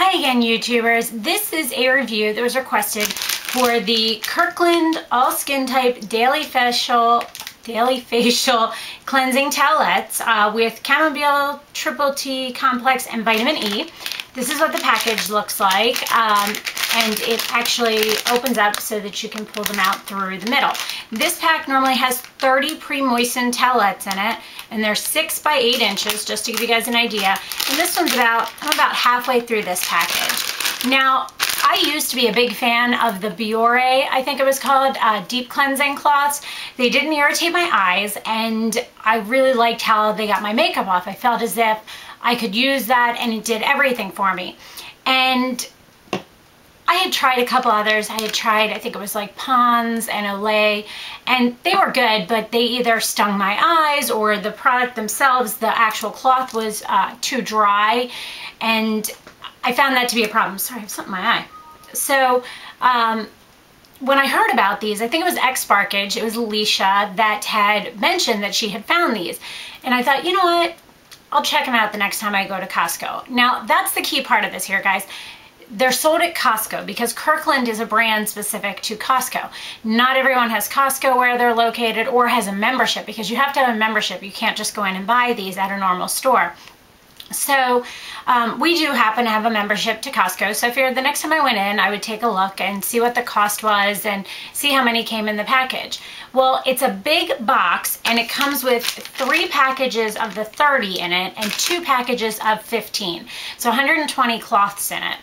Hi again, YouTubers. This is a review that was requested for the Kirkland All Skin Type Daily Facial Cleansing Towelettes with Chamomile, Triple T Complex, and Vitamin E. This is what the package looks like, and it actually opens up so that you can pull them out through the middle. This pack normally has 30 pre-moistened towelettes in it, and they're 6 by 8 inches, just to give you guys an idea. And this one's I'm about halfway through this package. Now, I used to be a big fan of the Biore, I think it was called, deep cleansing cloths. They didn't irritate my eyes, and I really liked how they got my makeup off. I felt as if I could use that, and it did everything for me. And I had tried a couple others. I had tried, I think it was like Pond's and Olay, and they were good, but they either stung my eyes or the product themselves, the actual cloth was too dry, and I found that to be a problem. Sorry, I have something in my eye. So when I heard about these, I think it was X-Sparkage, it was Alicia that had mentioned that she had found these. And I thought, you know what? I'll check them out the next time I go to Costco. Now, that's the key part of this here, guys. They're sold at Costco because Kirkland is a brand specific to Costco. Not everyone has Costco where they're located or has a membership, because you have to have a membership. You can't just go in and buy these at a normal store. So we do happen to have a membership to Costco, so I figured the next time I went in, I would take a look and see what the cost was and see how many came in the package. Well, it's a big box, and it comes with 3 packages of the 30 in it and 2 packages of 15. So 120 cloths in it.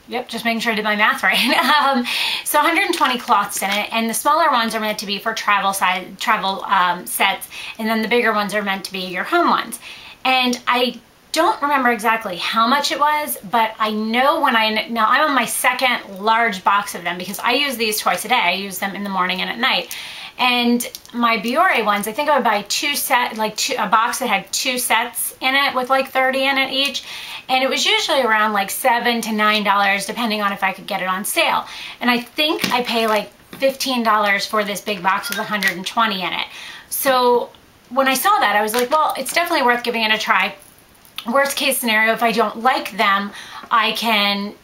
Yep, just making sure I did my math right. So 120 cloths in it, and the smaller ones are meant to be for travel sets, and then the bigger ones are meant to be your home ones. And I don't remember exactly how much it was, but I know now I'm on my second large box of them because I use these twice a day. I use them in the morning and at night. And my Biore ones, I think I would buy a box that had 2 sets in it with like 30 in it each. And it was usually around like $7 to $9, depending on if I could get it on sale. And I think I pay like $15 for this big box with 120 in it. So when I saw that, I was like, well, it's definitely worth giving it a try. Worst case scenario, if I don't like them, I can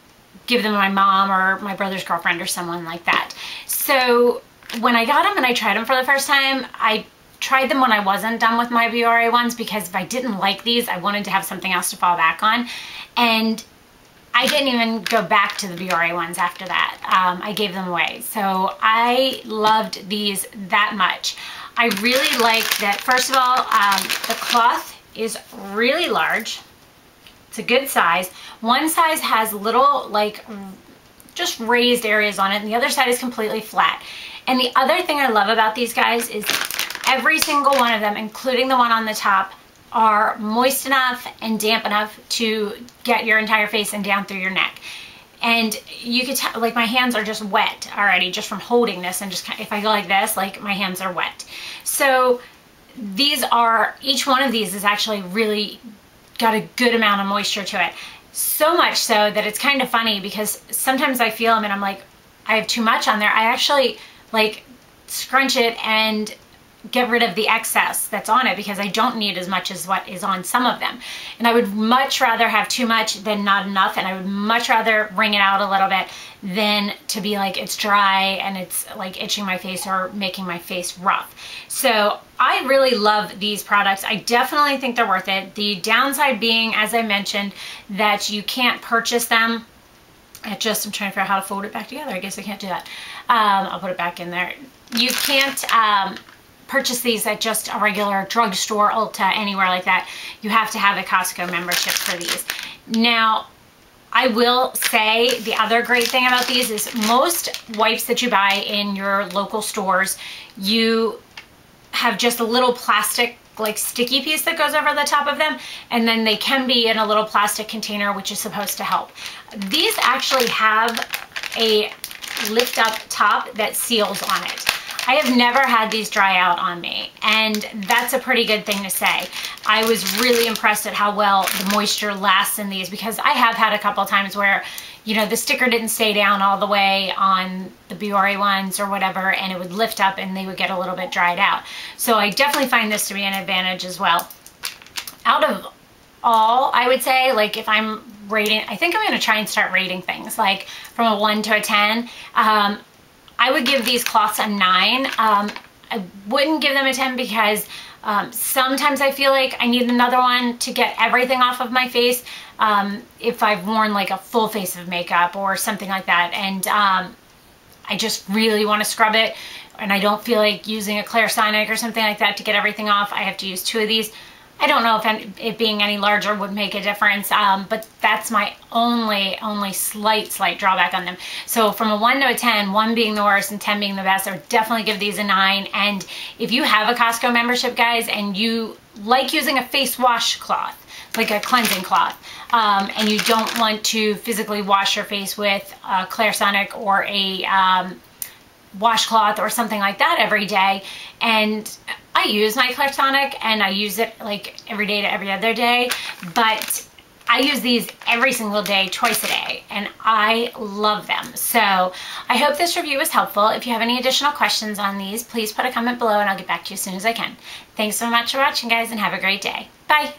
give them to my mom or my brother's girlfriend or someone like that. So when I got them and I tried them for the first time, I tried them when I wasn't done with my Biore ones, because if I didn't like these, I wanted to have something else to fall back on. And I didn't even go back to the Biore ones after that. I gave them away. So I loved these that much. I really like that, first of all, the cloth is really large. It's a good size. One size has little, like, just raised areas on it, and the other side is completely flat. And the other thing I love about these guys is every single one of them, including the one on the top, are moist enough and damp enough to get your entire face and down through your neck. And you could tell, like, my hands are just wet already just from holding this, and just if I go like this, like, my hands are wet. So each one of these is actually really got a good amount of moisture to it. So much so that it's kind of funny, because sometimes I feel them and I'm like, I have too much on there. I actually like scrunch it and get rid of the excess that's on it, because I don't need as much as what is on some of them. And I would much rather have too much than not enough, and I would much rather wring it out a little bit than to be like it's dry and it's like itching my face or making my face rough. So I really love these products. I definitely think they're worth it. The downside being, as I mentioned, that you can't purchase them at just, I'm trying to figure out how to fold it back together. I guess I can't do that. I'll put it back in there. You can't purchase these at just a regular drugstore, Ulta, anywhere like that. You have to have a Costco membership for these. Now, I will say the other great thing about these is most wipes that you buy in your local stores, you have just a little plastic, like, sticky piece that goes over the top of them, and then they can be in a little plastic container, which is supposed to help. These actually have a lift up top that seals on it. I have never had these dry out on me, and that's a pretty good thing to say. I was really impressed at how well the moisture lasts in these, because I have had a couple times where, you know, the sticker didn't stay down all the way on the Biore ones or whatever, and it would lift up and they would get a little bit dried out. So I definitely find this to be an advantage as well. Out of all, I would say, like, if I'm rating, I think I'm going to try and start rating things like from a 1 to a 10. I would give these cloths a 9. I wouldn't give them a 10 because sometimes I feel like I need another one to get everything off of my face if I've worn like a full face of makeup or something like that, and I just really want to scrub it and I don't feel like using a Clarisonic or something like that to get everything off. I have to use 2 of these. I don't know if it being any larger would make a difference, but that's my only slight drawback on them. So from a 1 to a 10, 1 being the worst and 10 being the best, I would definitely give these a 9. And if you have a Costco membership, guys, and you like using a face wash cloth, like a cleansing cloth, and you don't want to physically wash your face with a Clarisonic or a washcloth or something like that every day, and I use my Clarisonic and I use it like every day to every other day, but I use these every single day, twice a day, and I love them. So I hope this review was helpful. If you have any additional questions on these, please put a comment below and I'll get back to you as soon as I can. Thanks so much for watching, guys, and have a great day. Bye.